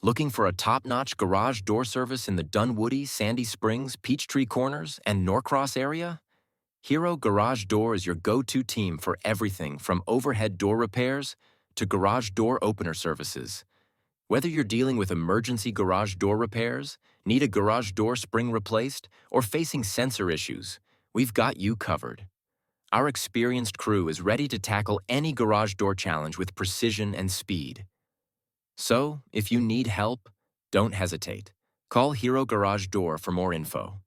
Looking for a top-notch garage door service in the Dunwoody, Sandy Springs, Peachtree Corners, and Norcross area? Hero Garage Door is your go-to team for everything from overhead door repairs to garage door opener services. Whether you're dealing with emergency garage door repairs, need a garage door spring replaced, or facing sensor issues, we've got you covered. Our experienced crew is ready to tackle any garage door challenge with precision and speed. So, if you need help, don't hesitate. Call Hero Garage Door for more info.